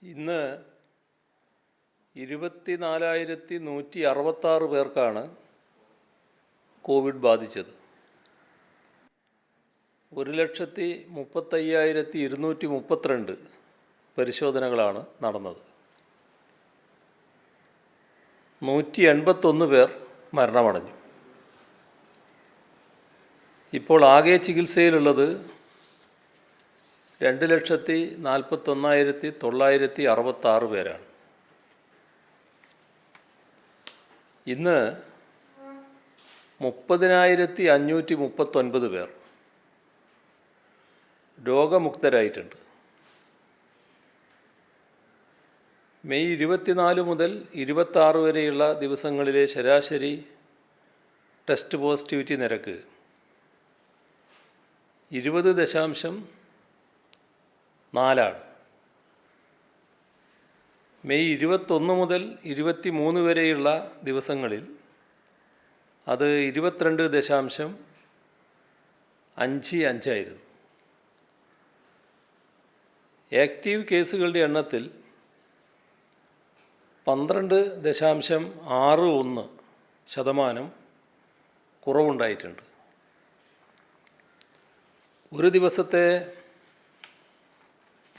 ഇന്ന് 24,166 പേർക്കാണ് കോവിഡ് ബാധിച്ചത്. 1,35,232 പരിശോധനകളാണ് നടന്നത്. 181 പേർ മരണമടഞ്ഞു. ഇപ്പോൾ ആകെ ചികിത്സയിലുള്ളത് 2,41,966 പേരാണ്. ഇന്ന് 30,539 പേർ രോഗമുക്തരായിട്ടുണ്ട്. മെയ് 24 മുതൽ 26 വരെയുള്ള ദിവസങ്ങളിലെ ശരാശരി ടെസ്റ്റ് പോസിറ്റിവിറ്റി നിരക്ക് 20.4 മെയ് 21 മുതൽ 23 വരെയുള്ള ദിവസങ്ങളിൽ അത് 22.55 ആക്റ്റീവ് കേസുകളുടെ എണ്ണത്തിൽ 12.61% കുറവുണ്ടായിട്ടുണ്ട്. ഒരു ദിവസത്തെ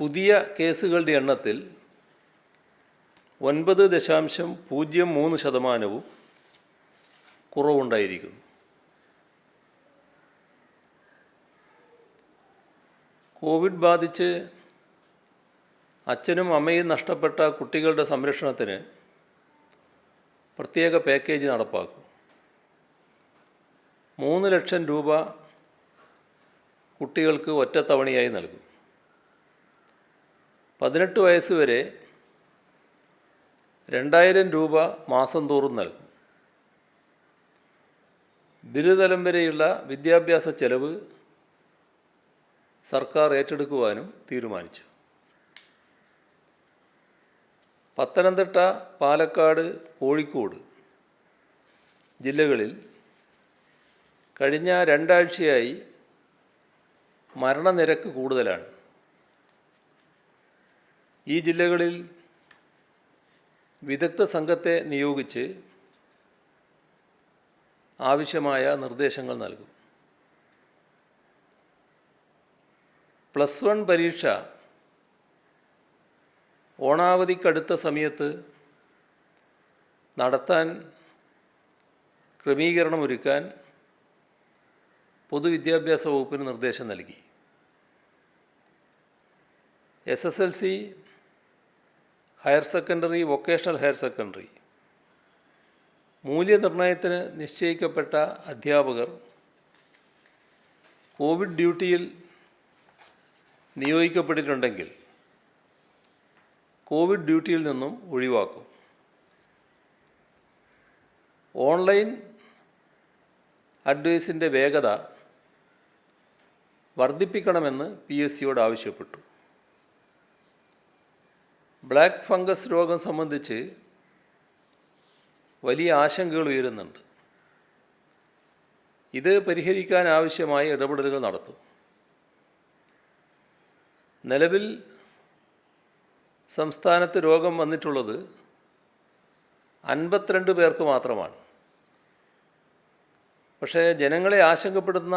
പുതിയ കേസുകളുടെ എണ്ണത്തിൽ 9.03% കുറവുണ്ടായിരിക്കുന്നു. കോവിഡ് ബാധിച്ച് അച്ഛനും അമ്മയും നഷ്ടപ്പെട്ട കുട്ടികളുടെ സംരക്ഷണത്തിന് പ്രത്യേക പാക്കേജ് നടപ്പാക്കും. 3 ലക്ഷം രൂപ കുട്ടികൾക്ക് ഒറ്റത്തവണയായി നൽകും. 18 വയസ്സ് വരെ 2,000 രൂപ മാസം തോറും നൽകും. ബിരുദതലം വരെയുള്ള വിദ്യാഭ്യാസ ചെലവ് സർക്കാർ ഏറ്റെടുക്കുവാനും തീരുമാനിച്ചു. പത്തനംതിട്ട, പാലക്കാട്, കോഴിക്കോട് ജില്ലകളിൽ കഴിഞ്ഞ 2 ആഴ്ചയായി മരണനിരക്ക് കൂടുതലാണ്. ഈ ജില്ലകളിൽ വിദഗ്ധ സംഘത്തെ നിയോഗിച്ച് ആവശ്യമായ നിർദ്ദേശങ്ങൾ നൽകും. +1 പരീക്ഷ ഓണാവധിക്കടുത്ത സമയത്ത് നടത്താൻ ക്രമീകരണമൊരുക്കാൻ പൊതുവിദ്യാഭ്യാസ വകുപ്പിന് നിർദ്ദേശം നൽകി. SSLC, higher secondary, vocational higher secondary മൂല്യനിർണ്ണയത്തിന് നിശ്ചയിക്കപ്പെട്ട അധ്യാപകർ കോവിഡ് ഡ്യൂട്ടിയിൽ നിയോഗിക്കപ്പെട്ടിട്ടുണ്ടെങ്കിൽ കോവിഡ് ഡ്യൂട്ടിയിൽ നിന്നും ഒഴിവാക്കും. ഓൺലൈൻ അഡ്വൈസിൻ്റെ വേഗത വർദ്ധിപ്പിക്കണമെന്ന് PSCയോട് ആവശ്യപ്പെട്ടു. ബ്ലാക്ക് ഫംഗസ് രോഗം സംബന്ധിച്ച് വലിയ ആശങ്കകൾ ഉയരുന്നുണ്ട്. ഇത് പരിഹരിക്കാൻ ആവശ്യമായ ഇടപെടലുകൾ നടത്തും. നിലവിൽ സംസ്ഥാനത്ത് രോഗം വന്നിട്ടുള്ളത് 52 പേർക്ക് മാത്രമാണ്. പക്ഷേ ജനങ്ങളെ ആശങ്കപ്പെടുന്ന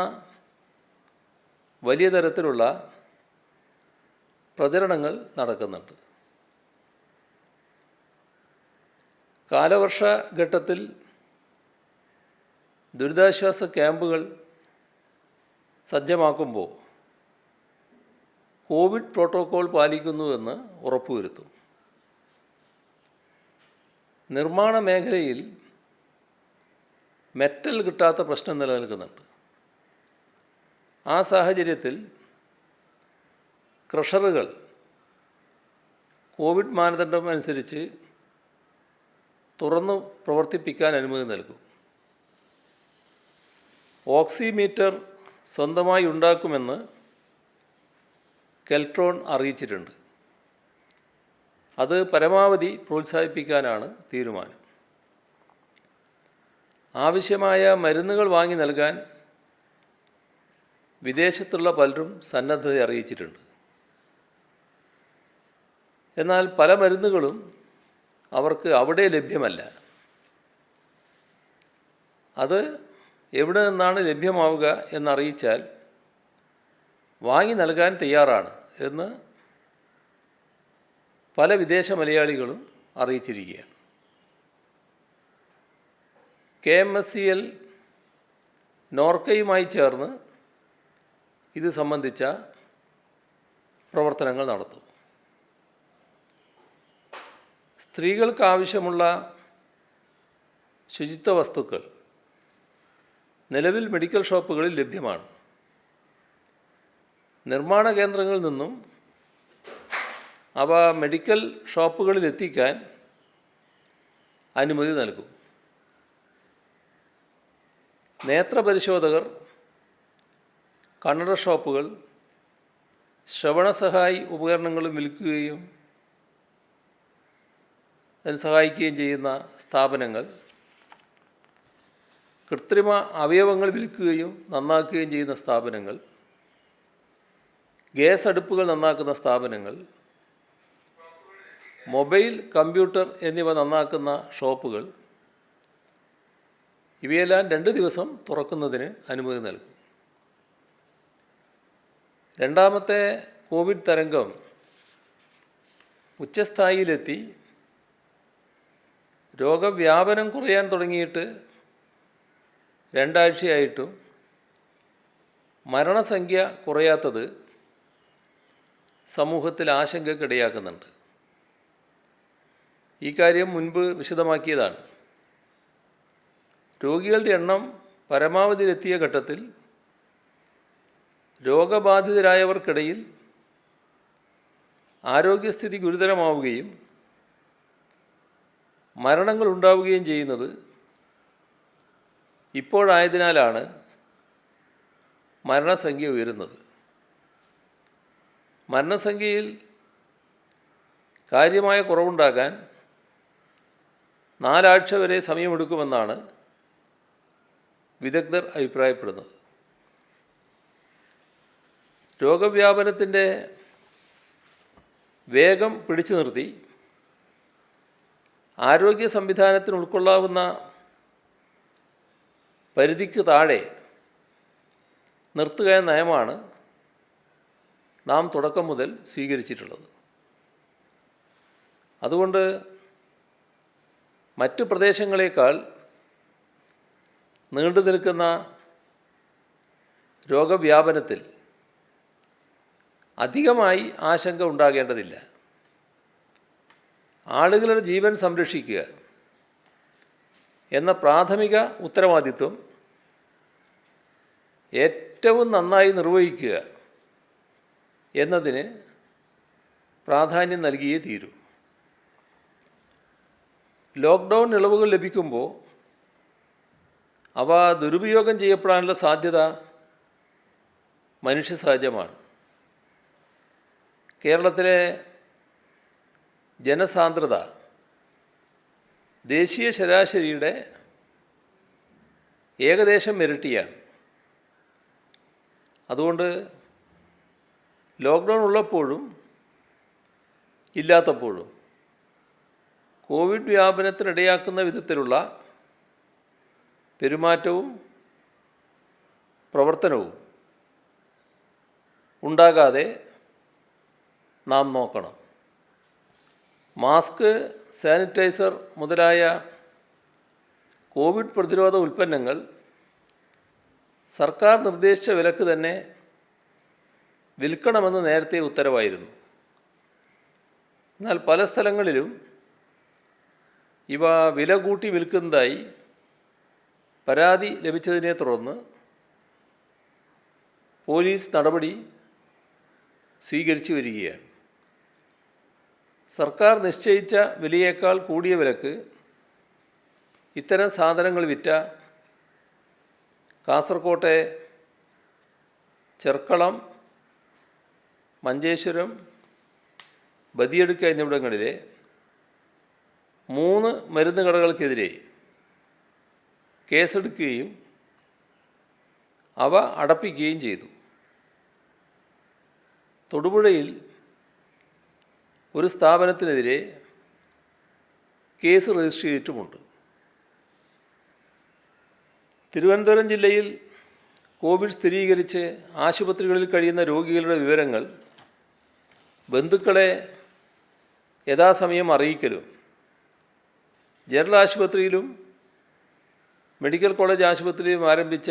വലിയ തരത്തിലുള്ള പ്രചരണങ്ങൾ നടക്കുന്നുണ്ട്. കാലവർഷ ഘട്ടത്തിൽ ദുരിതാശ്വാസ ക്യാമ്പുകൾ സജ്ജമാക്കുമ്പോൾ കോവിഡ് പ്രോട്ടോക്കോൾ പാലിക്കുന്നുവെന്ന് ഉറപ്പുവരുത്തും. നിർമ്മാണ മേഖലയിൽ മെറ്റൽ കിട്ടാത്ത പ്രശ്നം നിലനിൽക്കുന്നുണ്ട്. ആ സാഹചര്യത്തിൽ ക്രഷറുകൾ കോവിഡ് മാനദണ്ഡം അനുസരിച്ച് തുറന്നു പ്രവർത്തിപ്പിക്കാൻ അനുമതി നൽകും. ഓക്സിമീറ്റർ സ്വന്തമായി ഉണ്ടാക്കുമെന്ന് കെൽട്രോൺ അറിയിച്ചിട്ടുണ്ട്. അത് പരമാവധി പ്രോത്സാഹിപ്പിക്കാനാണ് തീരുമാനം. ആവശ്യമായ മരുന്നുകൾ വാങ്ങി നൽകാൻ വിദേശത്തുള്ള പലരും സന്നദ്ധത അറിയിച്ചിട്ടുണ്ട്. എന്നാൽ പല മരുന്നുകളും അവർക്ക് അവിടെ ലഭ്യമല്ല. അത് എവിടെ നിന്നാണ് ലഭ്യമാവുക എന്നറിയിച്ചാൽ വാങ്ങി നൽകാൻ തയ്യാറാണ് എന്ന് പല വിദേശ മലയാളികളും അറിയിച്ചിരിക്കുകയാണ്. KMSCL നോർക്കയുമായി ചേർന്ന് ഇത് സംബന്ധിച്ച പ്രവർത്തനങ്ങൾ നടത്തും. സ്ത്രീകൾക്ക് ആവശ്യമുള്ള ശുചിത്വ വസ്തുക്കൾ നിലവിൽ മെഡിക്കൽ ഷോപ്പുകളിൽ ലഭ്യമാണ്. നിർമ്മാണ കേന്ദ്രങ്ങളിൽ നിന്നും അവ മെഡിക്കൽ ഷോപ്പുകളിൽ എത്തിക്കാൻ അനുമതി നൽകും. നേത്രപരിശോധകർ, കണ്ണട ഷോപ്പുകൾ, ശ്രവണസഹായി ഉപകരണങ്ങളും വിൽക്കുകയും അതിന് സഹായിക്കുകയും ചെയ്യുന്ന സ്ഥാപനങ്ങൾ, കൃത്രിമ അവയവങ്ങൾ വിൽക്കുകയും നന്നാക്കുകയും ചെയ്യുന്ന സ്ഥാപനങ്ങൾ, ഗ്യാസ് അടുപ്പുകൾ നന്നാക്കുന്ന സ്ഥാപനങ്ങൾ, മൊബൈൽ, കമ്പ്യൂട്ടർ എന്നിവ നന്നാക്കുന്ന ഷോപ്പുകൾ, ഇവയെല്ലാം 2 ദിവസം തുറക്കുന്നതിന് അനുമതി നൽകും. രണ്ടാമത്തെ കോവിഡ് തരംഗം ഉച്ചസ്ഥായിയിലെത്തി രോഗവ്യാപനം കുറയാൻ തുടങ്ങിയിട്ട് 2 ആഴ്ചയായിട്ടും മരണസംഖ്യ കുറയാത്തത് സമൂഹത്തിൽ ആശങ്കയ്ക്കിടയാക്കുന്നുണ്ട്. ഈ കാര്യം മുൻപ് വിശദമാക്കിയതാണ്. രോഗികളുടെ എണ്ണം പരമാവധിയിലെത്തിയ ഘട്ടത്തിൽ രോഗബാധിതരായവർക്കിടയിൽ ആരോഗ്യസ്ഥിതി ഗുരുതരമാവുകയും മരണങ്ങൾ ഉണ്ടാവുകയും ചെയ്യുന്നത് ഇപ്പോഴായതിനാലാണ് മരണസംഖ്യ ഉയരുന്നത്. മരണസംഖ്യയിൽ കാര്യമായ കുറവുണ്ടാകാൻ 4 ആഴ്ച വരെ സമയമെടുക്കുമെന്നാണ് വിദഗ്ധർ അഭിപ്രായപ്പെടുന്നത്. രോഗവ്യാപനത്തിൻ്റെ വേഗം പിടിച്ചു നിർത്തി ആരോഗ്യ സംവിധാനത്തിന് ഉൾക്കൊള്ളാവുന്ന പരിധിക്ക് താഴെ നിർത്തുക എന്ന നയമാണ് നാം തുടക്കം മുതൽ സ്വീകരിച്ചിട്ടുള്ളത്. അതുകൊണ്ട് മറ്റ് പ്രദേശങ്ങളേക്കാൾ നീണ്ടു നിൽക്കുന്ന രോഗവ്യാപനത്തിൽ അധികമായി ആശങ്ക ഉണ്ടാകേണ്ടതില്ല. ആളുകളുടെ ജീവൻ സംരക്ഷിക്കുക എന്ന പ്രാഥമിക ഉത്തരവാദിത്വം ഏറ്റവും നന്നായി നിർവഹിക്കുക എന്നതിന് പ്രാധാന്യം നൽകിയേ തീരൂ. ലോക്ക്ഡൗൺ ഇളവുകൾ ലഭിക്കുമ്പോൾ അവ ദുരുപയോഗം ചെയ്യപ്പെടാനുള്ള സാധ്യത മനുഷ്യസഹജമാണ്. കേരളത്തിലെ ജനസാന്ദ്രത ദേശീയ ശരാശരിയുടെ ഏകദേശം ഇരട്ടിയാണ്. അതുകൊണ്ട് ലോക്ക്ഡൗൺ ഉള്ളപ്പോഴും ഇല്ലാത്തപ്പോഴും കോവിഡ് വ്യാപനത്തിനിടയാക്കുന്ന വിധത്തിലുള്ള പെരുമാറ്റവും പ്രവർത്തനവും ഉണ്ടാകാതെ നാം നോക്കണം. മാസ്ക്, സാനിറ്റൈസർ മുതലായ കോവിഡ് പ്രതിരോധ ഉൽപ്പന്നങ്ങൾ സർക്കാർ നിർദ്ദേശിച്ച വിലക്ക് തന്നെ വിൽക്കണമെന്ന് നേരത്തെ ഉത്തരവായിരുന്നു. എന്നാൽ പല സ്ഥലങ്ങളിലും ഇവ വില കൂട്ടി വിൽക്കുന്നതായി പരാതി ലഭിച്ചതിനെ തുടർന്ന് പോലീസ് നടപടി സ്വീകരിച്ചു വരികയാണ്. സർക്കാർ നിശ്ചയിച്ച വിലയേക്കാൾ കൂടിയ വിലക്ക് ഇത്തരം സാധനങ്ങൾ വിറ്റ കാസർകോട്ടെ ചെർക്കളം, മഞ്ചേശ്വരം, ബദിയടുക്ക എന്നിവിടങ്ങളിലെ 3 മരുന്ന് കടകൾക്കെതിരെ കേസെടുക്കുകയും അവ അടപ്പിക്കുകയും ചെയ്തു. തൊടുപുഴയിൽ ഒരു സ്ഥാപനത്തിനെതിരെ കേസ് രജിസ്റ്റർ ചെയ്തിട്ടുമുണ്ട്. തിരുവനന്തപുരം ജില്ലയിൽ കോവിഡ് സ്ഥിരീകരിച്ച് ആശുപത്രികളിൽ കഴിയുന്ന രോഗികളുടെ വിവരങ്ങൾ ബന്ധുക്കളെ യഥാസമയം അറിയിക്കലും ജനറൽ ആശുപത്രിയിലും മെഡിക്കൽ കോളേജ് ആശുപത്രിയിലും ആരംഭിച്ച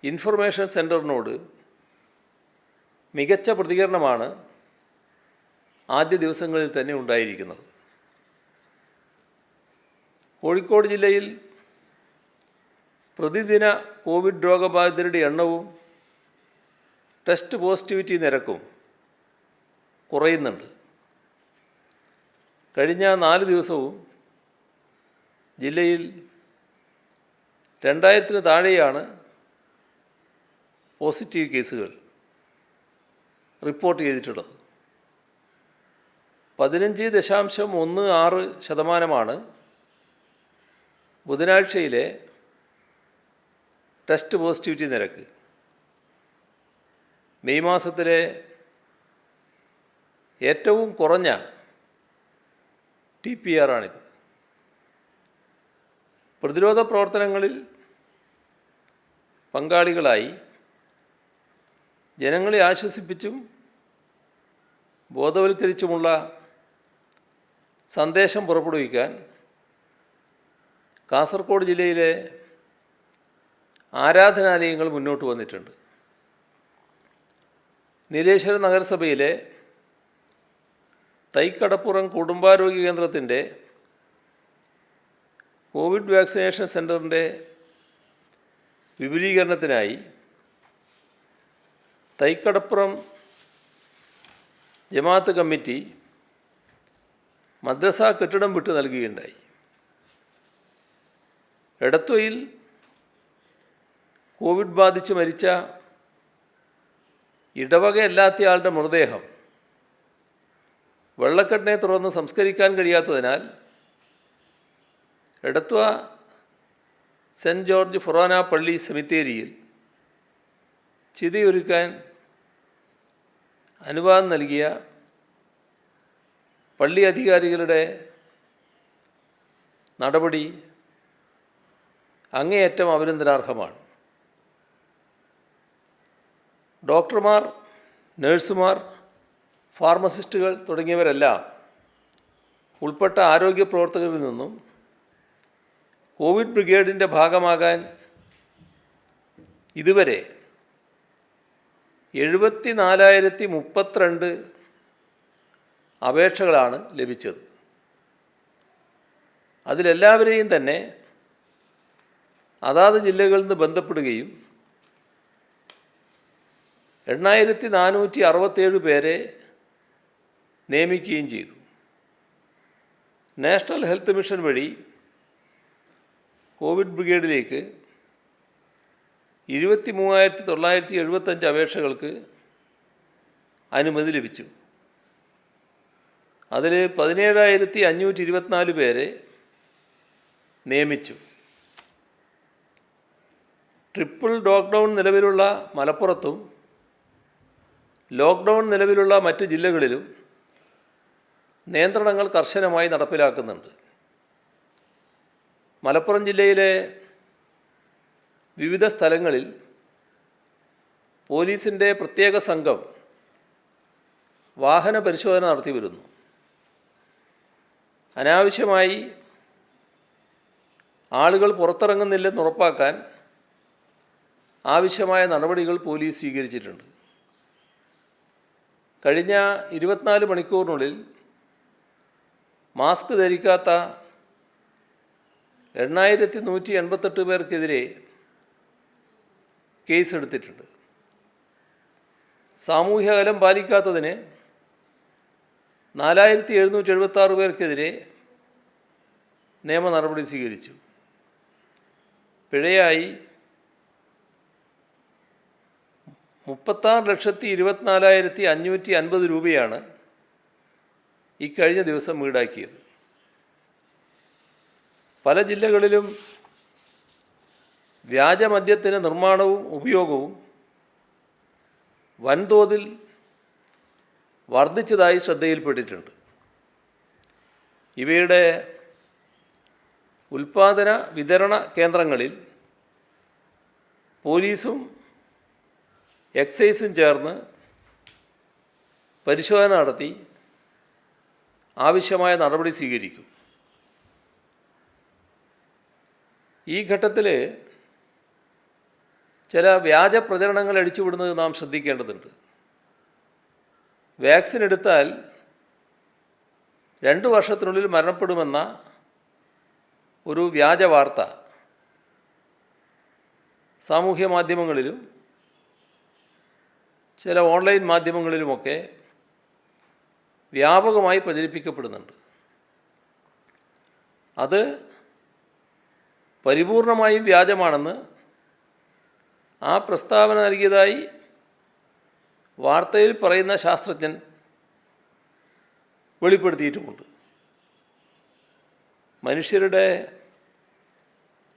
ഇൻഫർമേഷൻ സെൻ്ററിനോട് മികച്ച പ്രതികരണമാണ് ആദ്യ ദിവസങ്ങളിൽ തന്നെ ഉണ്ടായിരിക്കുന്നത്. കോഴിക്കോട് ജില്ലയിൽ പ്രതിദിന കോവിഡ് രോഗബാധിതരുടെ എണ്ണവും ടെസ്റ്റ് പോസിറ്റിവിറ്റി നിരക്കും കുറയുന്നുണ്ട്. കഴിഞ്ഞ 4 ദിവസവും ജില്ലയിൽ 2000-ന് താഴെയാണ് പോസിറ്റീവ് കേസുകൾ റിപ്പോർട്ട് ചെയ്തിട്ടുള്ളത്. 15.16% ബുധനാഴ്ചയിലെ ടെസ്റ്റ് പോസിറ്റിവിറ്റി നിരക്ക്. മെയ് മാസത്തിലെ ഏറ്റവും കുറഞ്ഞ TPR ആണിത്. പ്രതിരോധ പ്രവർത്തനങ്ങളിൽ പങ്കാളികളായി ജനങ്ങളെ ആശ്വസിപ്പിച്ചും ബോധവൽക്കരിച്ചുമുള്ള സന്ദേശം പുറപ്പെടുവിക്കാൻ കാസർഗോഡ് ജില്ലയിലെ ആരാധനാലയങ്ങൾ മുന്നോട്ട് വന്നിട്ടുണ്ട്. നീലേശ്വരം നഗരസഭയിലെ തൈക്കടപ്പുറം കുടുംബാരോഗ്യ കേന്ദ്രത്തിൻ്റെ കോവിഡ് വാക്സിനേഷൻ സെൻ്ററിൻ്റെ വിപുലീകരണത്തിനായി തൈക്കടപ്പുറം ജമാഅത്ത് കമ്മിറ്റി മദ്രസ കെട്ടിടം വിട്ടു നൽകുകയുണ്ടായി. എടത്വയിൽ കോവിഡ് ബാധിച്ച് മരിച്ച ഇടവകയല്ലാത്തയാളുടെ മൃതദേഹം വെള്ളക്കെട്ടിനെ തുടർന്ന് സംസ്കരിക്കാൻ കഴിയാത്തതിനാൽ എടത്വ സെൻറ്റ് ജോർജ് ഫൊറാന പള്ളി സെമിത്തേരിയിൽ ചിതയൊരുക്കാൻ അനുവാദം നൽകിയ പള്ളി അധികാരികളുടെ നടപടി അങ്ങേയറ്റം അഭിനന്ദനാർഹമാണ്. ഡോക്ടർമാർ, നഴ്സുമാർ, ഫാർമസിസ്റ്റുകൾ തുടങ്ങിയവരെല്ലാം ഉൾപ്പെട്ട ആരോഗ്യ പ്രവർത്തകരിൽ നിന്നും കോവിഡ് ബ്രിഗേഡിൻ്റെ ഭാഗമാകാൻ ഇതുവരെ 74,032 അപേക്ഷകളാണ് ലഭിച്ചത്. അതിലെല്ലാവരെയും തന്നെ അതാത് ജില്ലകളിൽ നിന്ന് ബന്ധപ്പെടുകയും 8,467 പേരെ നിയമിക്കുകയും ചെയ്തു. നാഷണൽ ഹെൽത്ത് മിഷൻ വഴി കോവിഡ് ബ്രിഗേഡിലേക്ക് 23,975 അപേക്ഷകൾക്ക് അനുമതി ലഭിച്ചു. അതിൽ 17,524 പേരെ നിയമിച്ചു. ട്രിപ്പിൾ ലോക്ക്ഡൗൺ നിലവിലുള്ള മലപ്പുറത്തും ലോക്ക്ഡൗൺ നിലവിലുള്ള മറ്റ് ജില്ലകളിലും നിയന്ത്രണങ്ങൾ കർശനമായി നടപ്പിലാക്കുന്നുണ്ട്. മലപ്പുറം ജില്ലയിലെ വിവിധ സ്ഥലങ്ങളിൽ പോലീസിൻ്റെ പ്രത്യേക സംഘം വാഹന പരിശോധന നടത്തി വരുന്നു. അനാവശ്യമായി ആളുകൾ പുറത്തിറങ്ങുന്നില്ലെന്ന് ഉറപ്പാക്കാൻ ആവശ്യമായ നടപടികൾ പോലീസ് സ്വീകരിച്ചിട്ടുണ്ട്. കഴിഞ്ഞ 24 മണിക്കൂറിനുള്ളിൽ മാസ്ക് ധരിക്കാത്ത 8,188 പേർക്കെതിരെ കേസെടുത്തിട്ടുണ്ട്. സാമൂഹ്യ അകലം പാലിക്കാത്തതിന് 4,776 പേർക്കെതിരെ നിയമ നടപടി സ്വീകരിച്ചു. പിഴയായി 36,24,550 രൂപയാണ് ഇക്കഴിഞ്ഞ ദിവസം ഈടാക്കിയത്. പല ജില്ലകളിലും വ്യാജമദ്യത്തിന് നിർമ്മാണവും ഉപയോഗവും വൻതോതിൽ വർദ്ധിച്ചതായി ശ്രദ്ധയിൽപ്പെട്ടിട്ടുണ്ട്. ഇവയുടെ ഉൽപ്പാദന വിതരണ കേന്ദ്രങ്ങളിൽ പോലീസും എക്സൈസും ചേർന്ന് പരിശോധന നടത്തി ആവശ്യമായ നടപടി സ്വീകരിക്കും. ഈ ഘട്ടത്തിൽ ചില വ്യാജ പ്രചരണങ്ങൾ അടിച്ചുവിടുന്നത് നാം ശ്രദ്ധിക്കേണ്ടതുണ്ട്. വാക്സിൻ എടുത്താൽ 2 വർഷത്തിനുള്ളിൽ മരണപ്പെടുമെന്ന ഒരു വ്യാജ വാർത്ത സാമൂഹ്യ മാധ്യമങ്ങളിലും ചില ഓൺലൈൻ മാധ്യമങ്ങളിലുമൊക്കെ വ്യാപകമായി പ്രചരിപ്പിക്കപ്പെടുന്നുണ്ട്. അത് പരിപൂർണമായും വ്യാജമാണെന്ന് ആ പ്രസ്താവന നൽകിയതായി വാർത്തയിൽ പറയുന്ന ശാസ്ത്രജ്ഞൻ വെളിപ്പെടുത്തിയിട്ടുമുണ്ട്. മനുഷ്യരുടെ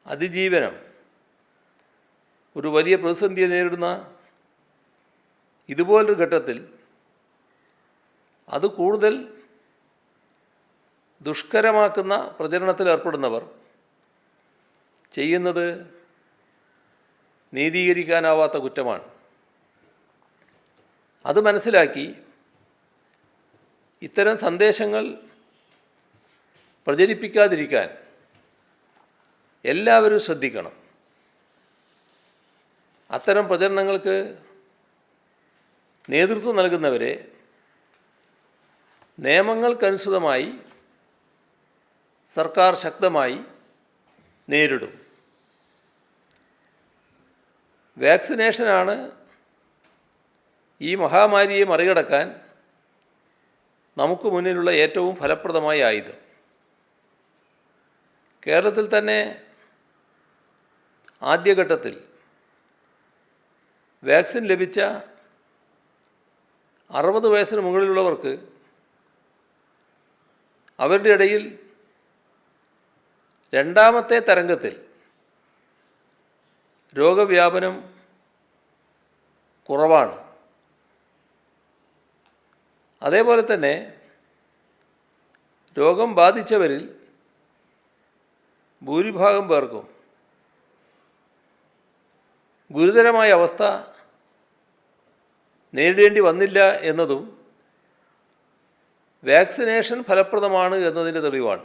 അതിജീവനം ഒരു വലിയ പ്രതിസന്ധിയെ നേരിടുന്ന ഇതുപോലൊരു ഘട്ടത്തിൽ അത് കൂടുതൽ ദുഷ്കരമാക്കുന്ന പ്രചരണത്തിൽ ഏർപ്പെടുന്നവർ ചെയ്യുന്നത് നീതീകരിക്കാനാവാത്ത കുറ്റമാണ്. അത് മനസ്സിലാക്കി ഇത്തരം സന്ദേശങ്ങൾ പ്രചരിപ്പിക്കാതിരിക്കാൻ എല്ലാവരും ശ്രദ്ധിക്കണം. അത്തരം പ്രചരണങ്ങൾക്ക് നേതൃത്വം നൽകുന്നവരെ നിയമങ്ങൾക്കനുസൃതമായി സർക്കാർ ശക്തമായി നേരിടും. വാക്സിനേഷനാണ് ഈ മഹാമാരിയെ മറികടക്കാൻ നമുക്ക് മുന്നിലുള്ള ഏറ്റവും ഫലപ്രദമായ ആയുധം. കേരളത്തിൽ തന്നെ ആദ്യഘട്ടത്തിൽ വാക്സിൻ ലഭിച്ച 60 വയസ്സിന് മുകളിലുള്ളവർക്ക് അവരുടെ ഇടയിൽ രണ്ടാമത്തെ തരംഗത്തിൽ രോഗവ്യാപനം കുറവാണ്. അതേപോലെ തന്നെ രോഗം ബാധിച്ചവരിൽ ഭൂരിഭാഗം പേർക്കും ഗുരുതരമായ അവസ്ഥ നേരിടേണ്ടി വന്നില്ല എന്നതും വാക്സിനേഷൻ ഫലപ്രദമാണ് എന്നതിൻ്റെ തെളിവാണ്.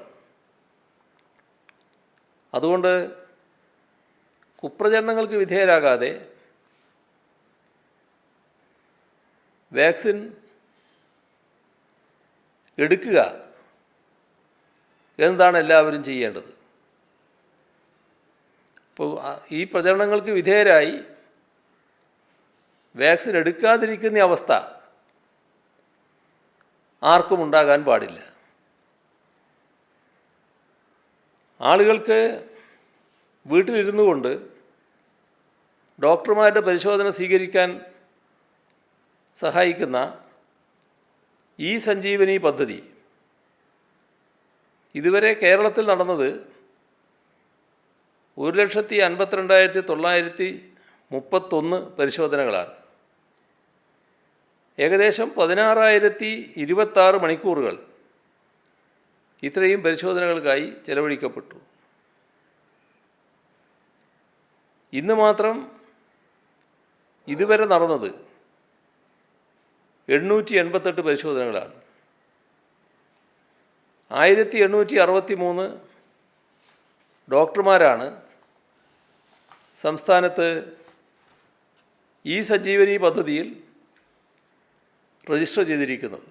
അതുകൊണ്ട് കുപ്രചരണങ്ങൾക്ക് വിധേയരാകാതെ വാക്സിൻ എടുക്കുക എന്നതാണ് എല്ലാവരും ചെയ്യേണ്ടത്. ഇപ്പോൾ ഈ പ്രചരണങ്ങൾക്ക് വിധേയരായി വാക്സിൻ എടുക്കാതിരിക്കുന്ന അവസ്ഥ ആർക്കും ഉണ്ടാകാൻ പാടില്ല. ആളുകൾക്ക് വീട്ടിലിരുന്നു കൊണ്ട് ഡോക്ടർമാരുടെ പരിശോധന സ്വീകരിക്കാൻ സഹായിക്കുന്ന ഈ സഞ്ജീവനി പദ്ധതി ഇതുവരെ കേരളത്തിൽ നടന്നത് 1,52,931 പരിശോധനകളാണ്. ഏകദേശം 16,026 മണിക്കൂറുകൾ ഇത്രയും പരിശോധനകൾക്കായി ചെലവഴിക്കപ്പെട്ടു. ഇന്ന് മാത്രം ഇതുവരെ നടന്നത് 888 പരിശോധനകളാണ്. 1863 ഡോക്ടർമാരാണ് സംസ്ഥാനത്ത് ഈ സഞ്ജീവനി പദ്ധതിയിൽ രജിസ്റ്റർ ചെയ്തിരിക്കുന്നത്.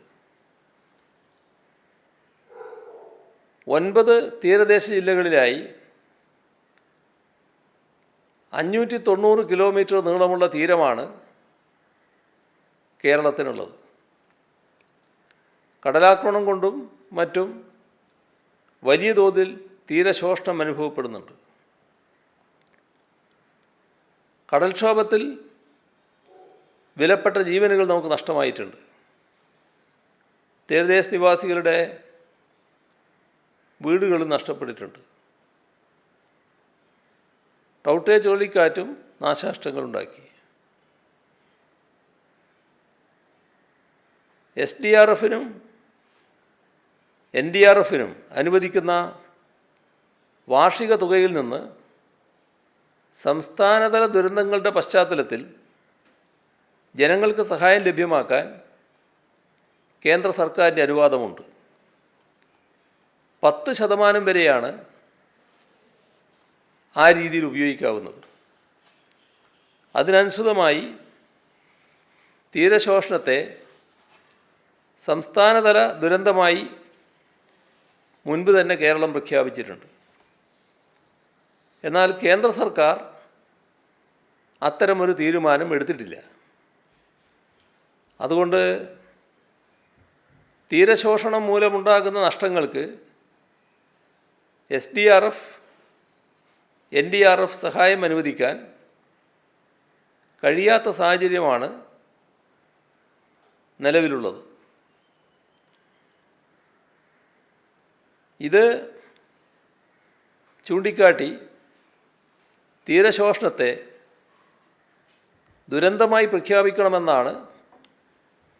9 തീരദേശ ജില്ലകളിലായി 590 കിലോമീറ്റർ നീളമുള്ള തീരമാണ് കേരളത്തിനുള്ളത്. കടലാക്രമണം കൊണ്ടും മറ്റും വലിയ തോതിൽ തീരശോഷണം അനുഭവപ്പെടുന്നുണ്ട്. കടൽക്ഷോഭത്തിൽ വിലപ്പെട്ട ജീവനുകൾ നമുക്ക് നഷ്ടമായിട്ടുണ്ട്. തീരദേശ നിവാസികളുടെ വീടുകളും നഷ്ടപ്പെട്ടിട്ടുണ്ട്. ടൗട്ടേ ചുഴലിക്കാറ്റും നാശനഷ്ടങ്ങളുണ്ടാക്കി. SDRFനും NDRFനും അനുവദിക്കുന്ന വാർഷിക തുകയിൽ നിന്ന് സംസ്ഥാനതല ദുരന്തങ്ങളുടെ പശ്ചാത്തലത്തിൽ ജനങ്ങൾക്ക് സഹായം ലഭ്യമാക്കാൻ കേന്ദ്ര സർക്കാരിൻ്റെ അനുവാദമുണ്ട്. 10% വരെയാണ് ആ രീതിയിൽ ഉപയോഗിക്കാവുന്നത്. അതിനനുസൃതമായി തീരശോഷണത്തെ സംസ്ഥാനതല ദുരന്തമായി മുൻപ് തന്നെ കേരളം പ്രഖ്യാപിച്ചിട്ടുണ്ട്. എന്നാൽ കേന്ദ്ര സർക്കാർ അത്തരമൊരു തീരുമാനം എടുത്തിട്ടില്ല. അതുകൊണ്ട് തീരശോഷണം മൂലമുണ്ടാകുന്ന നഷ്ടങ്ങൾക്ക് SDRF, NDRF സഹായം അനുവദിക്കാൻ കഴിയാത്ത സാഹചര്യമാണ് നിലവിലുള്ളത്. ഇത് ചൂണ്ടിക്കാട്ടി തീരശോഷണത്തെ ദുരന്തമായി പ്രഖ്യാപിക്കണമെന്നാണ്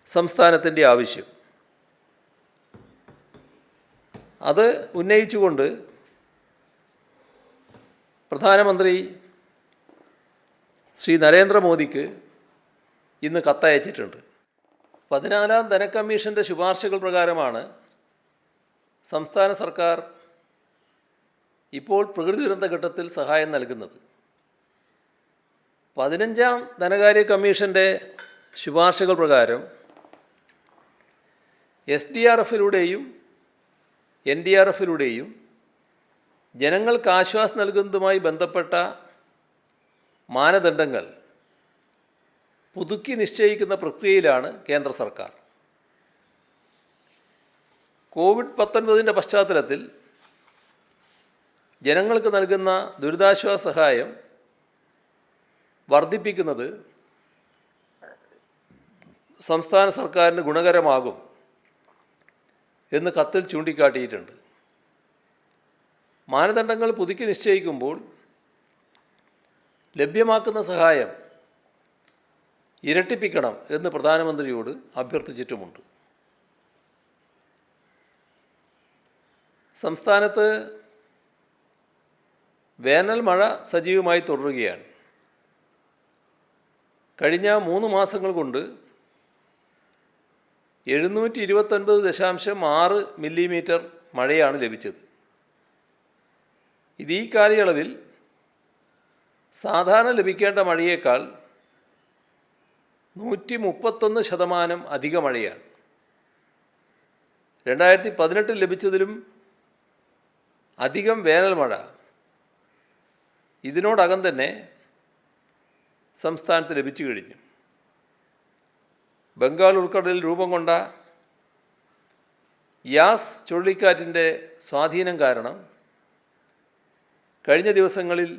സംസ്ഥാനത്തിൻ്റെ ആവശ്യം. അത് ഉന്നയിച്ചുകൊണ്ട് പ്രധാനമന്ത്രി ശ്രീ നരേന്ദ്രമോദിക്ക് ഇന്ന് കത്തയച്ചിട്ടുണ്ട്. 14ാം ധനക്കമ്മീഷൻ്റെ ശുപാർശകൾ പ്രകാരമാണ് സംസ്ഥാന സർക്കാർ ഇപ്പോൾ പ്രകൃതി ദുരന്ത ഘട്ടത്തിൽ സഹായം നൽകുന്നത്. 15ാം ധനകാര്യ കമ്മീഷൻ്റെ ശുപാർശകൾ പ്രകാരം SDRFിലൂടെയും NDRFിലൂടെയും ജനങ്ങൾക്ക് ആശ്വാസം നൽകുന്നതുമായി ബന്ധപ്പെട്ട മാനദണ്ഡങ്ങൾ പുതുക്കി നിശ്ചയിക്കുന്ന പ്രക്രിയയിലാണ് കേന്ദ്ര സർക്കാർ. COVID-19 പശ്ചാത്തലത്തിൽ ജനങ്ങൾക്ക് നൽകുന്ന ദുരിതാശ്വാസ സഹായം വർദ്ധിപ്പിക്കുന്നത് സംസ്ഥാന സർക്കാരിന് ഗുണകരമാകും എന്ന് കത്തിൽ ചൂണ്ടിക്കാട്ടിയിട്ടുണ്ട്. മാനദണ്ഡങ്ങൾ പുതുക്കി നിശ്ചയിക്കുമ്പോൾ ലഭ്യമാക്കുന്ന സഹായം ഇരട്ടിപ്പിക്കണം എന്ന് പ്രധാനമന്ത്രിയോട് അഭ്യർത്ഥിച്ചിട്ടുമുണ്ട്. സംസ്ഥാനത്ത് വേനൽ മഴ സജീവമായി തുടരുകയാണ്. കഴിഞ്ഞ 3 മാസങ്ങൾ കൊണ്ട് 729.6 മില്ലിമീറ്റർ മഴയാണ് ലഭിച്ചത്. ഇത് ഈ കാലയളവിൽ സാധാരണ ലഭിക്കേണ്ട മഴയേക്കാൾ 131% അധിക മഴയാണ്. 2018 ലഭിച്ചതിലും അധികം വേനൽ മഴ ഇതിനോടകം തന്നെ സംസ്ഥാനത്ത് ലഭിച്ചു കഴിഞ്ഞു. ബംഗാൾ ഉൾക്കടലിൽ രൂപം കൊണ്ട യാസ് ചുഴലിക്കാറ്റിൻ്റെ സ്വാധീനം കാരണം കഴിഞ്ഞ ദിവസങ്ങളിൽ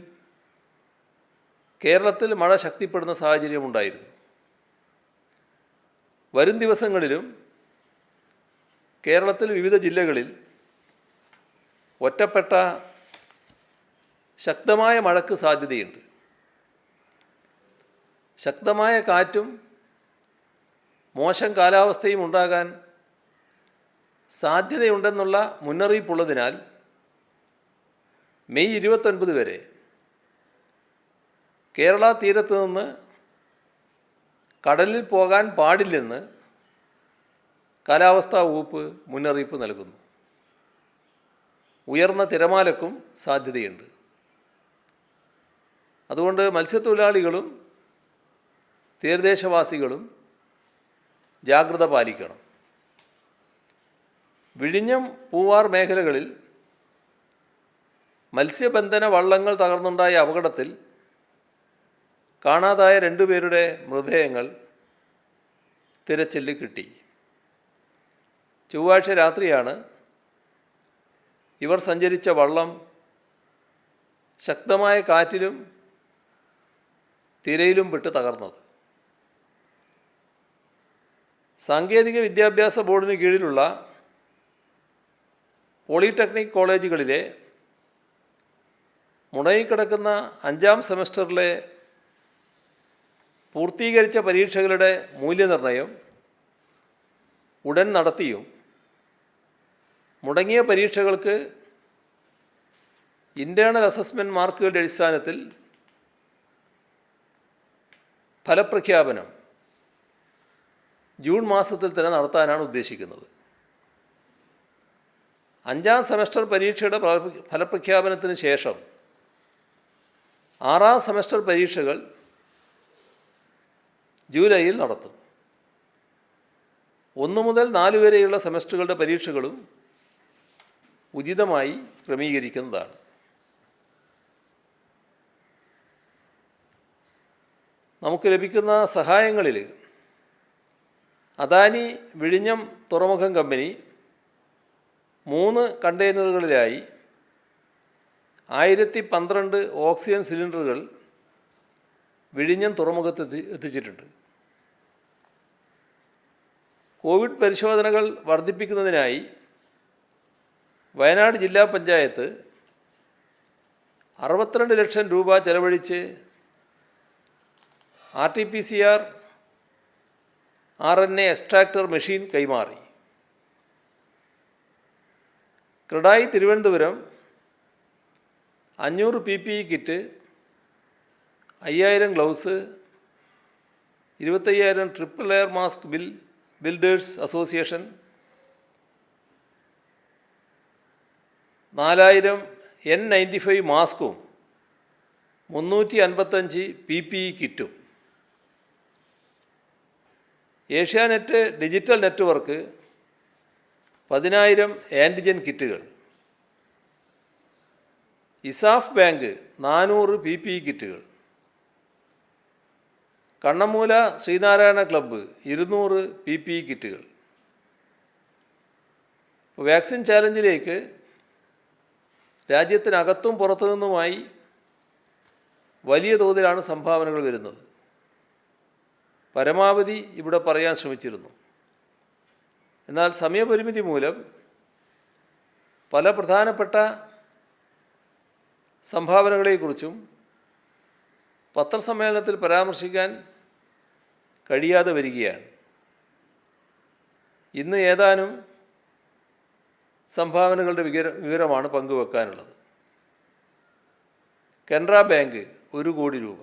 കേരളത്തിൽ മഴ ശക്തിപ്പെടുന്ന സാഹചര്യമുണ്ടായിരുന്നു. വരും ദിവസങ്ങളിലും കേരളത്തിൽ വിവിധ ജില്ലകളിൽ ഒറ്റപ്പെട്ട ശക്തമായ മഴയ്ക്ക് സാധ്യതയുണ്ട്. ശക്തമായ കാറ്റും മോശം കാലാവസ്ഥയും ഉണ്ടാകാൻ സാധ്യതയുണ്ടെന്നുള്ള മുന്നറിയിപ്പുള്ളതിനാൽ മെയ് 29 വരെ കേരള തീരത്ത് നിന്ന് കടലിൽ പോകാൻ പാടില്ലെന്ന് കാലാവസ്ഥാ വകുപ്പ് മുന്നറിയിപ്പ് നൽകുന്നു. ഉയർന്ന തിരമാലക്കും സാധ്യതയുണ്ട്. അതുകൊണ്ട് മത്സ്യത്തൊഴിലാളികളും തീരദേശവാസികളും ജാഗ്രത പാലിക്കണം. വിഴിഞ്ഞം പൂവാർ മേഖലകളിൽ മത്സ്യബന്ധന വള്ളങ്ങൾ തകർന്നുണ്ടായ അപകടത്തിൽ കാണാതായ 2 പേരുടെ മൃതദേഹങ്ങൾ തിരച്ചിലിൽ കിട്ടി. ചൊവ്വാഴ്ച രാത്രിയാണ് ഇവർ സഞ്ചരിച്ച വള്ളം ശക്തമായ കാറ്റിലും തിരയിലും വിട്ട് തകർന്നത്. സാങ്കേതിക വിദ്യാഭ്യാസ ബോർഡിന് കീഴിലുള്ള പോളിടെക്നിക് കോളേജുകളിലെ മുടങ്ങിക്കിടക്കുന്ന 5ാം സെമസ്റ്ററിലെ പൂർത്തീകരിച്ച പരീക്ഷകളുടെ മൂല്യനിർണ്ണയം ഉടൻ നടത്തിയും മുടങ്ങിയ പരീക്ഷകൾക്ക് ഇൻ്റേണൽ അസസ്മെൻറ്റ് മാർക്കുകളുടെ അടിസ്ഥാനത്തിൽ ഫലപ്രഖ്യാപനം ജൂൺ മാസത്തിൽ തന്നെ നടത്താനാണ് ഉദ്ദേശിക്കുന്നത്. 5ാം സെമസ്റ്റർ പരീക്ഷയുടെ ഫലപ്രഖ്യാപനത്തിന് ശേഷം 6ാം സെമസ്റ്റർ പരീക്ഷകൾ ജൂലൈയിൽ നടത്തും. 1 മുതൽ 4 വരെയുള്ള സെമസ്റ്ററുകളുടെ പരീക്ഷകളും ഉചിതമായി ക്രമീകരിക്കുന്നതാണ്. നമുക്ക് ലഭിക്കുന്ന സഹായങ്ങളിൽ അദാനി വിഴിഞ്ഞം തുറമുഖം കമ്പനി 3 കണ്ടെയ്നറുകളിലായി 1012 ഓക്സിജൻ സിലിണ്ടറുകൾ വിഴിഞ്ഞം തുറമുഖത്ത് എത്തിച്ചിട്ടുണ്ട്. കോവിഡ് പരിശോധനകൾ വർദ്ധിപ്പിക്കുന്നതിനായി വയനാട് ജില്ലാ പഞ്ചായത്ത് 62 ലക്ഷം രൂപ ചെലവഴിച്ച് RT-PCR RNA എക്സ്ട്രാക്ടർ മെഷീൻ കൈമാറി. CREDAI Thiruvananthapuram 500 PPE kit, 5000 gloves, 25000 triple layer mask builders association, 4000 N95 മാസ്കും 355 PPE കിറ്റും. ഏഷ്യാനെറ്റ് ഡിജിറ്റൽ നെറ്റ്വർക്ക് 10000 ആൻറ്റിജൻ കിറ്റുകൾ. ഇസാഫ് ബാങ്ക് 400 PPE കിറ്റുകൾ. കണ്ണമൂല ശ്രീനാരായണ ക്ലബ്ബ് 200 PPE കിറ്റുകൾ. വാക്സിൻ ചാലഞ്ചിലേക്ക് രാജ്യത്തിനകത്തും പുറത്തു നിന്നുമായി വലിയ തോതിലാണ് സംഭാവനകൾ വരുന്നത്. പരമാവധി ഇവിടെ പറയാൻ ശ്രമിച്ചിരുന്നു. എന്നാൽ സമയപരിമിതി മൂലം പല പ്രധാനപ്പെട്ട സംഭാവനകളെക്കുറിച്ചും പത്രസമ്മേളനത്തിൽ പരാമർശിക്കാൻ കഴിയാതെ വരികയാണ്. ഇന്ന് ഏതാനും സംഭാവനകളുടെ വിവരമാണ് പങ്കുവെക്കാനുള്ളത്. കനറ ബാങ്ക് 1 കോടി രൂപ.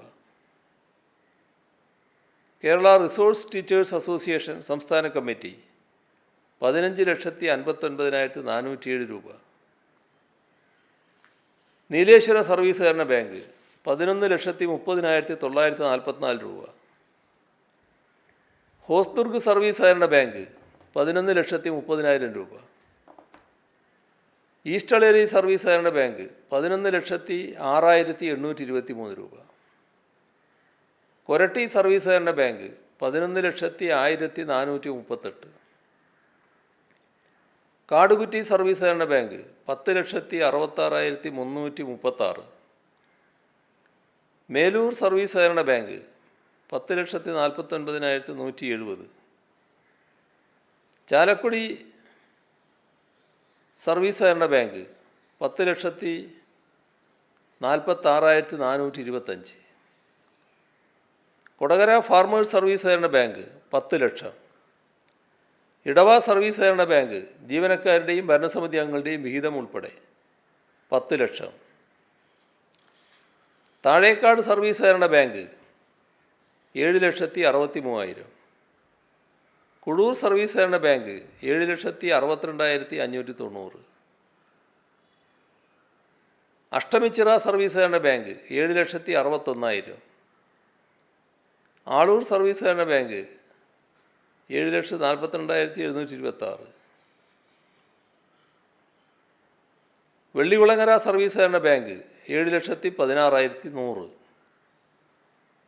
കേരള റിസോഴ്സ് ടീച്ചേഴ്സ് അസോസിയേഷൻ സംസ്ഥാന കമ്മിറ്റി 15,59,407 രൂപ. നീലേശ്വര സർവീസ് സഹകരണ ബാങ്ക് 11,30,944 രൂപ. ഹോസ്ദുർഗ് സർവീസ് സഹകരണ ബാങ്ക് 11,30,000 രൂപ. ഈസ്റ്റ് അളേരി സർവീസ് സഹകരണ ബാങ്ക് 11,06,823 രൂപ. കൊരട്ടി സർവീസ് സഹകരണ ബാങ്ക് 11,01,438. കാടുകുറ്റി സർവീസ് സഹകരണ ബാങ്ക് 10,66,336. മേലൂർ സർവീസ് സഹകരണ ബാങ്ക് 10,49,170. ചാലക്കുടി സർവീസ് സഹകരണ ബാങ്ക് 10,46,425. കൊടകര ഫാർമേഴ്സ് സർവീസ് സഹകരണ ബാങ്ക് 10 ലക്ഷം. ഇടവ സർവീസ് സഹകരണ ബാങ്ക് ജീവനക്കാരുടെയും ഭരണസമിതി അംഗങ്ങളുടെയും വിഹിതം ഉൾപ്പെടെ 10 ലക്ഷം. താഴേക്കാട് സർവീസ് സഹകരണ ബാങ്ക് 7,63,000. കുടൂർ സർവീസ് സഹകരണ ബാങ്ക് 7,62,590. അഷ്ടമിച്ചിറ സർവീസ് സഹകരണ ബാങ്ക് 7,61,000. ആളൂർ സർവീസ് സഹകരണ ബാങ്ക് 7,42,726. വെള്ളികുളങ്ങര സർവീസ് സഹകരണ ബാങ്ക് 7,16,100.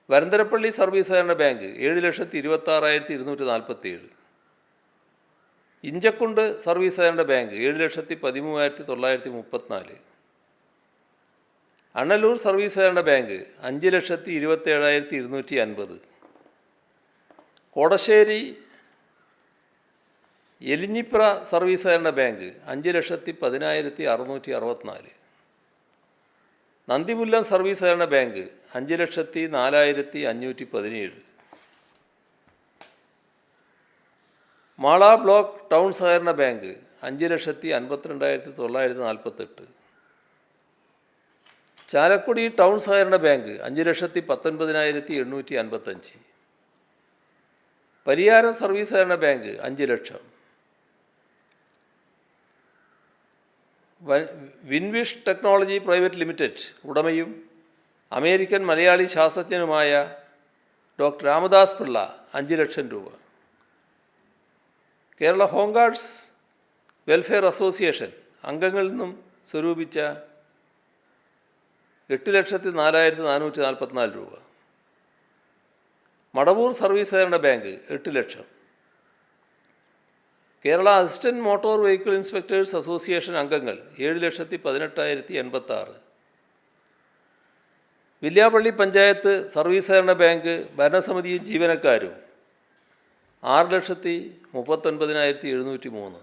വരന്തരപ്പള്ളി സർവീസ് സഹകരണ ബാങ്ക് 7,26,247. ഇഞ്ചക്കുണ്ട് സർവീസ് സഹകരണ ബാങ്ക് 7,13,934. അണ്ണലൂർ സർവീസ് സഹകരണ ബാങ്ക് 5,27,250. കോടശ്ശേരി എലിഞ്ഞിപ്ര സർവീസ് സഹകരണ ബാങ്ക് 5,10,664. നന്ദിമുല്ലം സർവീസ് സഹകരണ ബാങ്ക് 5,04,517. മാള ബ്ലോക്ക് ടൗൺ സഹകരണ ബാങ്ക് 5,52,948. ചാലക്കുടി ടൗൺ സഹകരണ ബാങ്ക് 5,19,855. പരിയാരം സർവീസ് സഹകരണ bank 5 lakh. Winvish technology private limited ഉടമയും അമേരിക്കൻ മലയാളി ശാസ്ത്രജ്ഞനുമായ ഡോക്ടർ രാമദാസ് പിള്ള 5 ലക്ഷം രൂപ. Kerala home guards welfare association അംഗങ്ങളിൽ നിന്നും സ്വരൂപിച്ച 8,04,444 രൂപ. മടവൂർ സർവീസ് സഹകരണ bank 8 lakh. Kerala assistant motor vehicle inspectors association അംഗങ്ങൾ 7,18,086. വില്യാപ്പള്ളി പഞ്ചായത്ത് സർവീസ് സഹകരണ ബാങ്ക് ഭരണസമിതിയും ജീവനക്കാരും 6,39,703.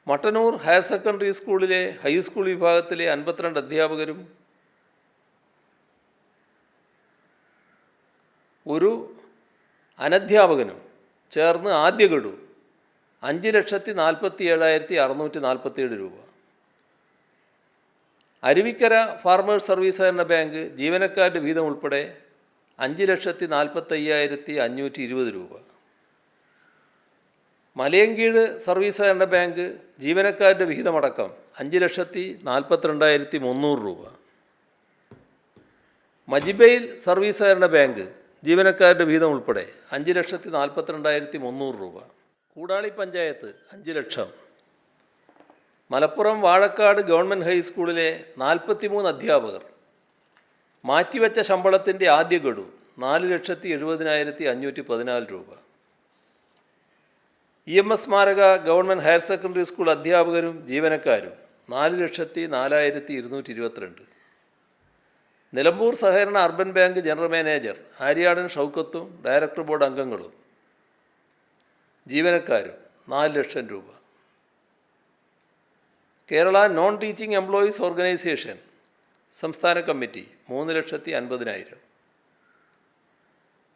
മട്ടന്നൂർ ഹയർ സെക്കൻഡറി സ്കൂളിലെ ഹൈസ്കൂൾ വിഭാഗത്തിലെ 52 അധ്യാപകരും ഒരു അനധ്യാപകനും ചേർന്ന് ആദ്യ ഗഡു 5,47,647 രൂപ. അരുവിക്കര ഫാർമേഴ്സ് സർവീസ് സഹകരണ ബാങ്ക് ജീവനക്കാരുടെ വീതം ഉൾപ്പെടെ 5,45,520 രൂപ. മലയങ്കീഴ് സർവീസ് സഹകരണ ബാങ്ക് ജീവനക്കാരുടെ വിഹിതമടക്കം 5,42,300 രൂപ. മജിബയിൽ സർവീസ് സഹകരണ ബാങ്ക് ജീവനക്കാരുടെ വിഹിതം ഉൾപ്പെടെ 5,42,300 രൂപ. കൂടാളി പഞ്ചായത്ത് 5 ലക്ഷം. മലപ്പുറം വാഴക്കാട് ഗവൺമെൻറ് ഹൈസ്കൂളിലെ 43 അധ്യാപകർ മാറ്റിവെച്ച ശമ്പളത്തിൻ്റെ ആദ്യ ഗഡു 4,70,514 രൂപ. EMS സ്മാരക ഗവൺമെൻറ് ഹയർ സെക്കൻഡറി സ്കൂൾ അധ്യാപകരും ജീവനക്കാരും 4,04,222. നിലമ്പൂർ സഹകരണ urban bank general manager Aryadan ഷൗക്കത്തും ഡയറക്ടർ ബോർഡ് അംഗങ്ങളും ജീവനക്കാരും 4 ലക്ഷം രൂപ. Kerala non teaching employees organisation സംസ്ഥാന കമ്മിറ്റി 3,50,000.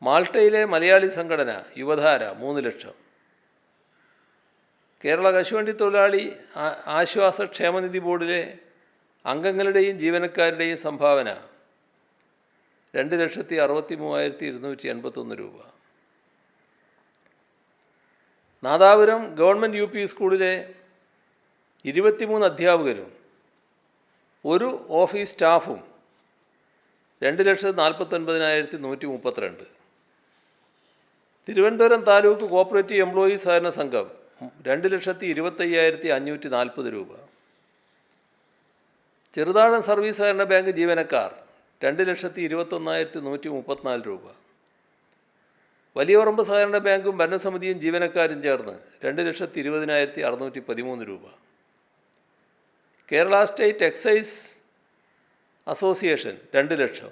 മാൾട്ടയിലെ മലയാളി സംഘടന യുവധാര 3 ലക്ഷം. കേരള കശുവണ്ടി തൊഴിലാളി ആശ്വാസ ക്ഷേമനിധി ബോർഡിലെ അംഗങ്ങളുടെയും ജീവനക്കാരുടെയും സംഭാവന 2,63,281 രൂപ. നാദാപുരം ഗവൺമെൻറ് UP സ്കൂളിലെ 23 അധ്യാപകരും ഒരു ഓഫീസ് സ്റ്റാഫും 2,49,132. തിരുവനന്തപുരം താലൂക്ക് കോപ്പറേറ്റീവ് എംപ്ലോയീസ് സഹകരണ സംഘം 2,25,540 രൂപ. ചെറുതാഴം സർവീസ് സഹകരണ ബാങ്ക് ജീവനക്കാർ 2,21,134 രൂപ. വലിയപറമ്പ് സഹകരണ ബാങ്കും ഭരണസമിതിയും ജീവനക്കാരും ചേർന്ന് 2,20,613 രൂപ. കേരള സ്റ്റേറ്റ് എക്സൈസ് അസോസിയേഷൻ 2 ലക്ഷം.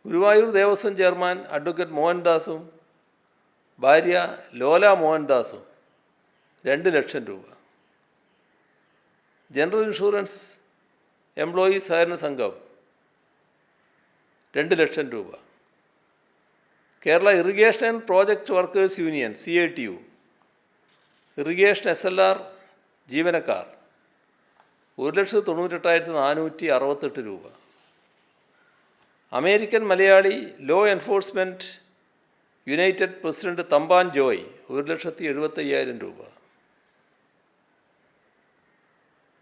ഗുരുവായൂർ ദേവസ്വം ചെയർമാൻ അഡ്വക്കേറ്റ് മോഹൻദാസും ഭാര്യ ലോല മോഹൻദാസും 2 ലക്ഷം രൂപ. ജനറൽ ഇൻഷുറൻസ് എംപ്ലോയീസ് സഹകരണ സംഘം 2 ലക്ഷം രൂപ. Kerala irrigation and project workers union CITU irrigation SLR ജീവനക്കാർ 1,98,468 രൂപ. American Malayali law enforcement United president Thampan Joy 1,75,000 രൂപ.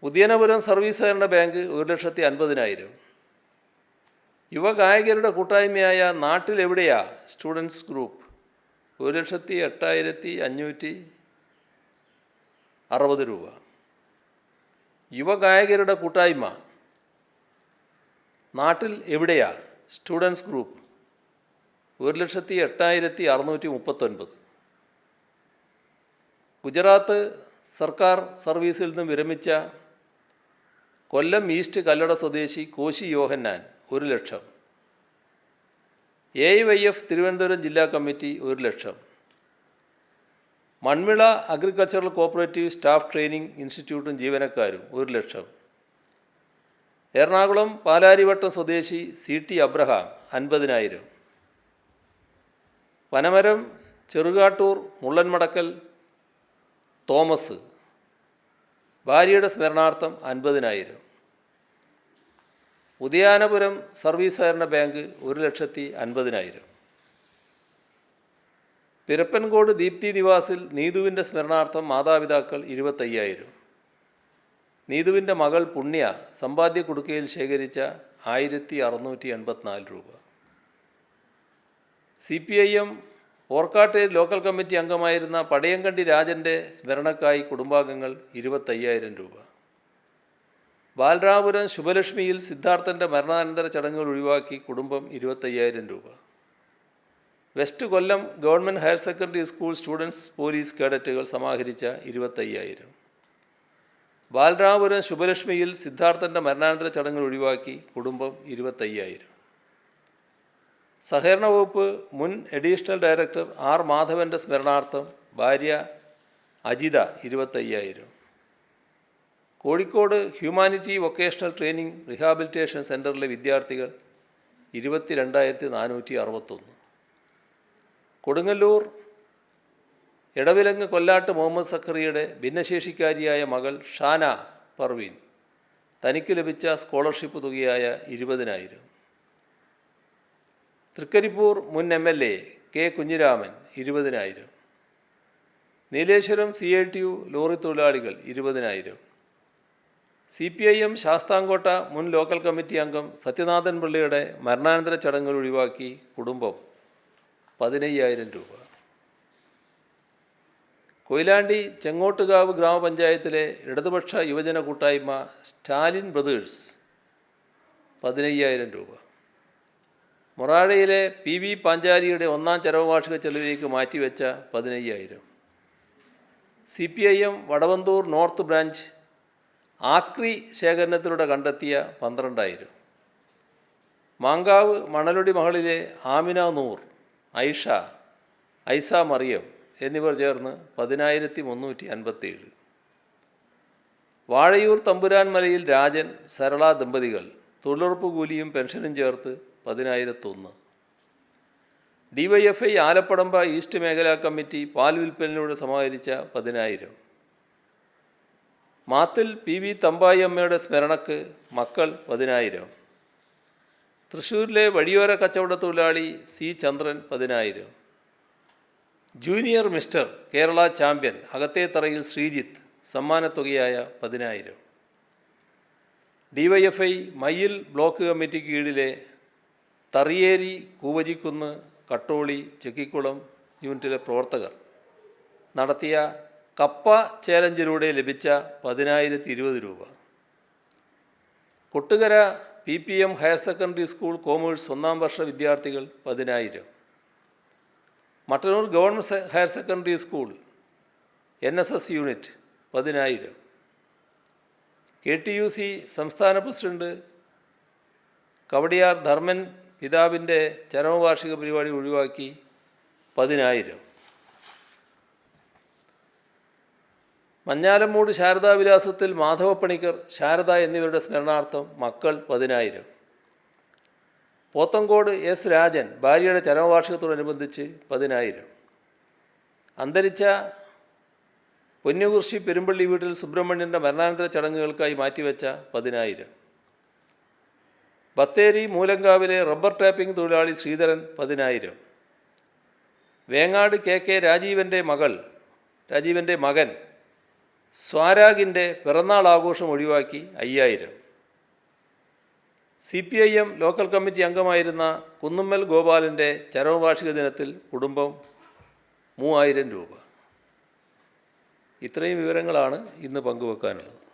ഉദയനപുരം സർവീസ് സഹകരണ ബാങ്ക് 1,50,000. യുവഗായകരുടെ കൂട്ടായ്മയായ നാട്ടിലെവിടെയാ സ്റ്റുഡൻസ് ഗ്രൂപ്പ് 1,08,560 രൂപ. യുവഗായകരുടെ കൂട്ടായ്മ നാട്ടിൽ എവിടെയാ സ്റ്റുഡൻസ് ഗ്രൂപ്പ് 1,08,639. ഗുജറാത്ത് സർക്കാർ സർവീസിൽ നിന്നും വിരമിച്ച കൊല്ലം ഈസ്റ്റ് കല്ലട സ്വദേശി കോശി യോഹന്നാൻ 1 ലക്ഷം. AIYF തിരുവനന്തപുരം ജില്ലാ committee 1 lakh. Manvila agricultural cooperative staff training ഇൻസ്റ്റിറ്റ്യൂട്ടും ജീവനക്കാരും 1 ലക്ഷം. എറണാകുളം പാലാരിവട്ടം സ്വദേശി CT അബ്രഹാം 50,000. പനമരം ചെറുകാട്ടൂർ മുള്ളൻമടക്കൽ തോമസ് ഭാര്യയുടെ സ്മരണാർത്ഥം 50,000. ഉദയാനപുരം സർവീസ് സഹകരണ ബാങ്ക് 1,50,000. പിരപ്പൻകോട് ദീപ്തി നിവാസിൽ നീതുവിൻ്റെ സ്മരണാർത്ഥം മാതാപിതാക്കൾ 25,000. നീതുവിൻ്റെ മകൾ പുണ്യ സമ്പാദ്യ കുടുക്കയിൽ ശേഖരിച്ച 1,684 രൂപ. CPIM ഓർക്കാട്ടേരി ലോക്കൽ കമ്മിറ്റി അംഗമായിരുന്ന പടയങ്കണ്ടി രാജൻ്റെ സ്മരണക്കായി കുടുംബാംഗങ്ങൾ 25,000 രൂപ. ബാലരാമപുരം ശുഭലക്ഷ്മിയിൽ സിദ്ധാർത്ഥൻ്റെ മരണാനന്തര ചടങ്ങുകൾ ഒഴിവാക്കി കുടുംബം 25,000 രൂപ. West Kollam government higher secondary school students police കേഡറ്റുകൾ സമാഹരിച്ച 25,000. ബാലരാമപുരം ശുഭലക്ഷ്മിയിൽ സിദ്ധാർത്ഥൻ്റെ മരണാനന്തര ചടങ്ങുകൾ ഒഴിവാക്കി കുടുംബം 25,000. സഹകരണ വകുപ്പ് മുൻ അഡീഷണൽ ഡയറക്ടർ R. മാധവൻ്റെ സ്മരണാർത്ഥം ഭാര്യ Ajitha 25,000. Kozhikode humanity vocational training rehabilitation സെൻറ്ററിലെ വിദ്യാർത്ഥികൾ 22,461. കൊടുങ്ങല്ലൂർ എടവിലങ്ങ് കൊല്ലാട്ട് മുഹമ്മദ് സക്കറിയുടെ ഭിന്നശേഷിക്കാരിയായ മകൾ ഷാന പർവീൻ തനിക്ക് ലഭിച്ച സ്കോളർഷിപ്പ് തുകയായ 20,000. തൃക്കരിപ്പൂർ മുൻ MLA K. Kunhiraman 20,000. Nileshwaram CITU lorry തൊഴിലാളികൾ 20,000. CPIM ശാസ്താംകോട്ട മുൻ ലോക്കൽ കമ്മിറ്റി അംഗം സത്യനാഥൻ പിള്ളയുടെ മരണാനന്തര ചടങ്ങുകൾ ഒഴിവാക്കി കുടുംബം 15,000 രൂപ. കൊയിലാണ്ടി ചെങ്ങോട്ടുകാവ് ഗ്രാമപഞ്ചായത്തിലെ ഇടതുപക്ഷ യുവജന കൂട്ടായ്മ സ്റ്റാലിൻ ബ്രദേഴ്സ് 15,000 രൂപ. മൊറാഴയിലെ PV പാഞ്ചാലിയുടെ 1ാം ചരമവാർഷിക ചെലവിലേക്ക് മാറ്റിവെച്ച 15,000. CPIM വടവന്തൂർ നോർത്ത് ബ്രാഞ്ച് ആക്രി ശേഖരണത്തിലൂടെ കണ്ടെത്തിയ 12,000. മാങ്കാവ് മണലുടി മഹളിലെ ആമിന നൂർ, ഐസ മറിയം എന്നിവർ ചേർന്ന് 10,357. വാഴയൂർ തമ്പുരാൻമലയിൽ രാജൻ സരള ദമ്പതികൾ തൊഴിലുറപ്പ് കൂലിയും പെൻഷനും ചേർത്ത് 10,001. DYFI ആലപ്പടമ്പ ഈസ്റ്റ് മേഖലാ കമ്മിറ്റി പാൽ വിൽപ്പനയിലൂടെ സമാഹരിച്ച 10,000. മാത്തിൽ PV തമ്പായി അമ്മയുടെ സ്മരണക്ക് മക്കൾ 10,000. തൃശ്ശൂരിലെ വഴിയോര കച്ചവട തൊഴിലാളി C. Chandran 10,000. Junior mister Kerala champion അകത്തേത്തറയിൽ ശ്രീജിത്ത് സമ്മാനത്തുകയായ 10,000. DYFI മയ്യിൽ ബ്ലോക്ക് കമ്മിറ്റിക്ക് കീഴിലെ തറിയേരി, കൂവജിക്കുന്ന്, കട്ടോളി, ചെക്കിക്കുളം യൂണിറ്റിലെ പ്രവർത്തകർ നടത്തിയ കപ്പ ചാലഞ്ചിലൂടെ ലഭിച്ച 10,020 രൂപ. Kottukara PPM higher secondary school commerce 1ാം വർഷ വിദ്യാർത്ഥികൾ 10,000. Mattannur government higher secondary school NSS unit 10,000. KTUC സംസ്ഥാന പ്രസിഡന്റ് കവടിയാർ ധർമ്മൻ പിതാവിൻ്റെ ചരമവാർഷിക പരിപാടി ഒഴിവാക്കി 10,000. മഞ്ഞാലമ്മൂട് ശാരദാവിലാസത്തിൽ മാധവപ്പണിക്കർ, ശാരദ എന്നിവരുടെ സ്മരണാർത്ഥം മക്കൾ 10,000. പോത്തങ്കോട് S. രാജൻ ഭാര്യയുടെ ചരമവാർഷികത്തോടനുബന്ധിച്ച് 10,000. അന്തരിച്ച പൊന്നുകുർശി പെരുമ്പള്ളി വീട്ടിൽ സുബ്രഹ്മണ്യൻ്റെ മരണാനന്തര ചടങ്ങുകൾക്കായി മാറ്റിവെച്ച 10,000. ബത്തേരി മൂലങ്കാവിലെ റബ്ബർ ടാപ്പിംഗ് തൊഴിലാളി ശ്രീധരൻ 10,000. വേങ്ങാട് KK രാജീവൻ്റെ മകൻ സ്വാരാഗിൻ്റെ പിറന്നാൾ ആഘോഷം ഒഴിവാക്കി 5,000. CPIM ലോക്കൽ കമ്മിറ്റി അംഗമായിരുന്ന കുന്നുമ്മൽ ഗോപാലിൻ്റെ ചരമവാർഷിക ദിനത്തിൽ കുടുംബം 3,000 രൂപ. ഇത്രയും വിവരങ്ങളാണ് ഇന്ന് പങ്കുവെക്കാനുള്ളത്.